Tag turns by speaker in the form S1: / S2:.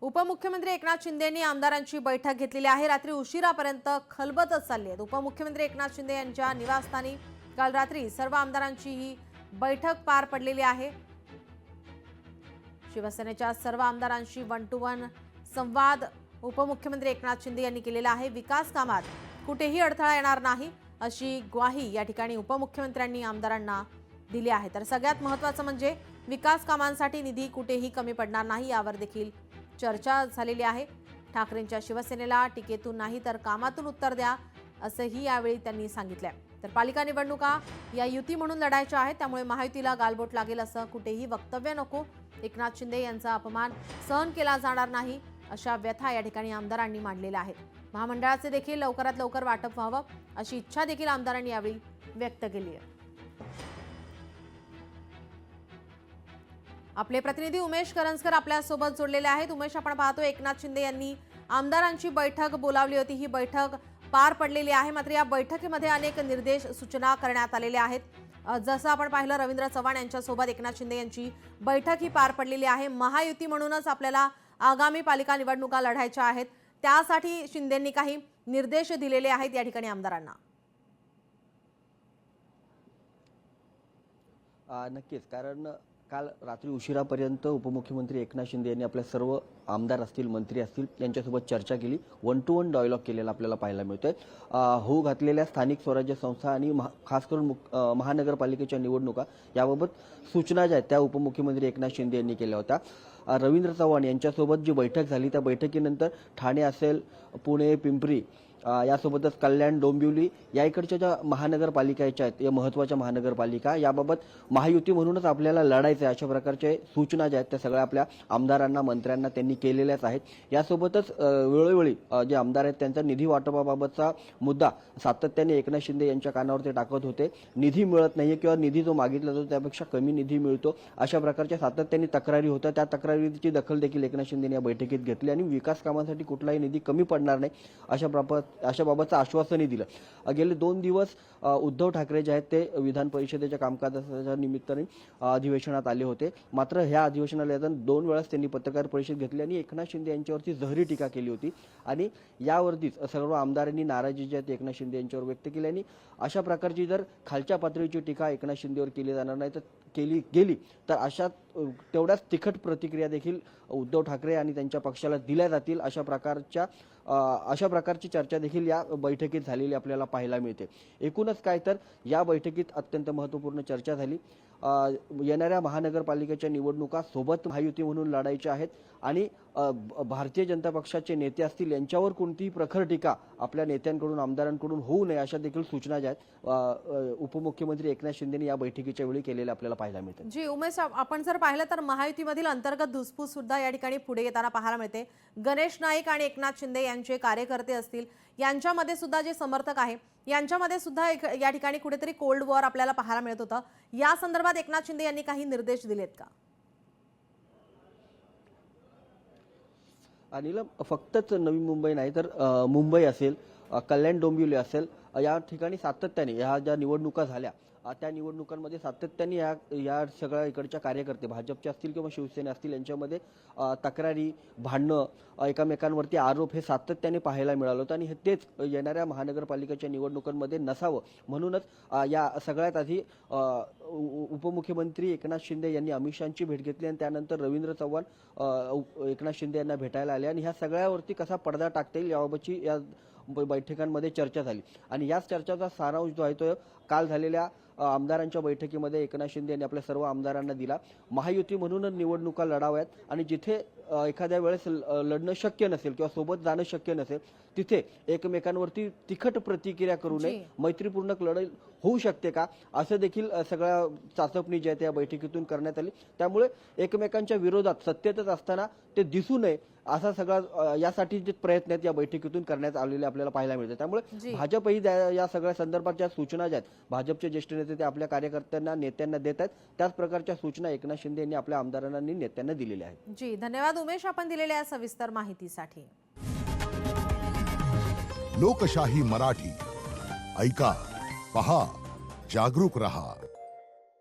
S1: उपमुख्यमंत्री एकनाथ शिंदे यांनी आमदारांची बैठक घेतलेली आहे। रात्री उशिरापर्यंत खलबतच चालली आहे। उपमुख्यमंत्री एकनाथ शिंदे यांच्या निवासस्थानी काल रात्री सर्व आमदारांची ही बैठक पार पडलेली आहे। शिवसेनेच्या सर्व आमदारांशी 1 to 1 संवाद उपमुख्यमंत्री एकनाथ शिंदे यांनी केलेला आहे। विकास कामात कुठेही अडथळा येणार नाही अशी ग्वाही या ठिकाणी उपमुख्यमंत्र्यांनी आमदारांना दिली आहे। तर सगळ्यात महत्त्वाचं म्हणजे विकास कामांसाठी निधी कुठेही कमी पडणार नाही यावर देखील चर्चा झालेली आहे। ठाकरेंच्या शिवसेनेला टीकेतून नाही तर कामातून उत्तर द्या असंही यावेळी त्यांनी सांगितलंय। तर पालिका निवडणुका या युती म्हणून लढायच्या आहेत, त्यामुळे महायुतीला गालबोट लागेल असं कुठेही वक्तव्य नको। एकनाथ शिंदे यांचा अपमान सहन केला जाणार नाही अशा व्यथा या ठिकाणी आमदारांनी मांडलेल्या आहेत। महामंडळाचे देखील लवकरात लवकर वाटप व्हावं अशी इच्छा देखील आमदारांनी यावेळी व्यक्त केली आहे। आपले प्रतिनिधी उमेश करंजकर आपल्या सोबत जोडलेले आहेत। उमेश, आपण पाहतो एकनाथ शिंदे यांनी आमदारांची बैठक बोलावली होती। ही बैठक पार पडलेली आहे, मात्र या बैठकीमध्ये अनेक निर्देश सूचना करण्यात आलेल्या आहेत। जसं आपण पाहिलं, रवींद्र चव्हाण यांच्यासोबत एकनाथ शिंदे यांची बैठक ही पार पडलेली आहे। महायुती म्हणूनच आपल्याला आगामी पालिका निवडणुका लढायच्या आहेत, त्यासाठी शिंदेंनी काही निर्देश दिलेले आहेत या ठिकाणी आमदारांना।
S2: नक्कीच, कारण काल रात्री उशिरापर्यंत उपमुख्यमंत्री एकनाथ शिंदे यांनी आपल्या सर्व आमदार असतील, मंत्री असतील यांच्यासोबत चर्चा केली। 1 to 1 डायलॉग केलेला आपल्याला पाहायला मिळतोय। होऊ घातलेल्या स्थानिक स्वराज्य संस्था आणि खास करून महानगरपालिकेच्या निवडणुका याबाबत सूचना ज्या आहेत त्या उपमुख्यमंत्री एकनाथ शिंदे यांनी केल्या होत्या। रवींद्र चव्हाण यांच्यासोबत जी बैठक झाली त्या बैठकीनंतर ठाणे असेल, पुणे, पिंपरी यासोबतच कल्याण, डोंबिवली या इकडच्या ज्या महानगरपालिका आहेत, या महत्त्वाच्या महानगरपालिका, याबाबत महायुती म्हणूनच आपल्याला लढायचं आहे अशा प्रकारचे सूचना ज्या आहेत त्या सगळ्या आपल्या आमदारांना, मंत्र्यांना त्यांनी केलेल्याच आहेत। यासोबतच वेळोवेळी जे आमदार आहेत त्यांचा निधी वाटपाबाबतचा मुद्दा सातत्याने एकनाथ शिंदे यांच्या कानावर ते टाकत होते। निधी मिळत नाहीये किंवा निधी जो मागितला जातो त्यापेक्षा कमी निधी मिळतो अशा प्रकारच्या सातत्याने तक्रारी होत्या। त्या तक्रारीची दखल देखील एकनाथ शिंदे या बैठकीत घेतली आणि विकास कामांसाठी कुठलाही निधी कमी पडणार नाही अशा बाबतचं आश्वासनही दिलं। गेले 2 दिवस उद्धव ठाकरे जे आहेत ते विधान परिषदेच्या कामकाजाच्या निमित्ताने अधिवेशनात आले होते, मात्र ह्या अधिवेशनाला येताना 2 वेळा त्यांनी पत्रकार परिषद घेतली आणि एकनाथ शिंदे यांच्यावरती जहरी टीका केली होती आणि यावरतीच सर्व आमदारांनी नाराजी जी आहे एकनाथ शिंदे यांच्यावर व्यक्त केली आणि अशा प्रकारची जर खालच्या पातळीची टीका एकनाथ शिंदेवर केली जाणार नाही तर केली गेली तर अशा तेवढ्याच तिखट प्रतिक्रिया देखील उद्धव ठाकरे आणि त्यांच्या पक्षाला दिल्या जातील अशा प्रकारची चर्चा देखील या बैठकीत झालेली आपल्याला पाहायला मिळते। एकूणच काय तर या बैठकीत अत्यंत महत्त्वपूर्ण चर्चा झाली। येणाऱ्या महानगरपालिकेच्या निवडणुका सोबत महायुती म्हणून लढायच्या आहेत आणि भारतीय जनता पक्षाचे नेते असतील यांच्यावर कोणतीही प्रखर टीका आपल्या नेत्यांकडून, आमदारांकडून होऊ नये अशा देखील सूचना ज्या आहेत उपमुख्यमंत्री एकनाथ शिंदेंनी या बैठकीच्या वेळी केलेल्या आपल्याला पाहायला मिळतात।
S1: जी उमेश, आपण जर पाहिलं तर महायुतीमधील अंतर्गत धुसफूस सुद्धा या ठिकाणी पुढे येताना पाहायला मिळते। गणेश नाईक आणि एकनाथ शिंदे यांचे कार्यकर्ते असतील, यांच्यामध्ये सुद्धा जे समर्थक आहे यांच्यामध्ये सुद्धा या ठिकाणी कुठेतरी कोल्ड वॉर आपल्याला पाहायला मिळत होतं। या संदर्भात एकनाथ शिंदे यांनी काही निर्देश दिलेत का?
S2: नीलम, फक्तच नवी मुंबई नाही तर मुंबई असेल, कल्याण, डोंबिवली असेल, या ठिकाणी सातत्याने ह्या ज्या निवडणुका झाल्या त्या निवडणुकांमध्ये सातत्याने या सगळ्या इकडच्या कार्यकर्ते भाजपचे असतील किंवा शिवसेना असतील यांच्यामध्ये तक्रारी, भांडणं, एकमेकांवरती आरोप हे सातत्याने पाहायला मिळालं होतं आणि तेच येणाऱ्या महानगरपालिकेच्या निवडणुकांमध्ये नसावं म्हणूनच या सगळ्यात आधी उपमुख्यमंत्री एकनाथ शिंदे यांनी अमित शहांची भेट घेतली आणि त्यानंतर रवींद्र चव्हाण एकनाथ शिंदे यांना भेटायला आले आणि ह्या सगळ्यावरती कसा पडदा टाकता येईल याबाबतची या बैठकांमध्ये चर्चा झाली आणि याच चर्चाचा सारांश जो आहे तो काल झालेल्या आमदारांच्या बैठकीमध्ये एकनाथ शिंदे यांनी आपल्या सर्व आमदारांना दिला। महायुती म्हणून निवडणुका लढाव्यात आणि जिथे एखाद्या वेळेस लढणं शक्य नसेल किंवा सोबत जाणं शक्य नसेल तिथे एकमेकांवरती तिखट प्रतिक्रिया करू नये, मैत्रीपूर्ण लढाई होऊ शकते का असं देखील सगळ्या चाचपणी जी आहे या बैठकीतून करण्यात आली। त्यामुळे एकमेकांच्या विरोधात सत्तेतच असताना ते दिसू नये असा सगळा यासाठी जे प्रयत्न आहेत या बैठकीतून करण्यात आलेले आपल्याला पाहायला मिळते। त्यामुळे भाजपही या सगळ्या संदर्भात ज्या सूचना ज्या आहेत भाजपचे ज्येष्ठ नेते ते आपल्या कार्यकर्त्यांना, नेत्यांना देत आहेत, त्याच प्रकारच्या सूचना एकनाथ शिंदे यांनी आपल्या आमदारांना आणि नेत्यांना दिलेल्या आहेत।
S1: जी धन्यवाद उमेश, आपण दिलेल्या सविस्तर माहितीसाठी।
S3: लोकशाही मराठी ऐका, पहा, जागरूक रहा।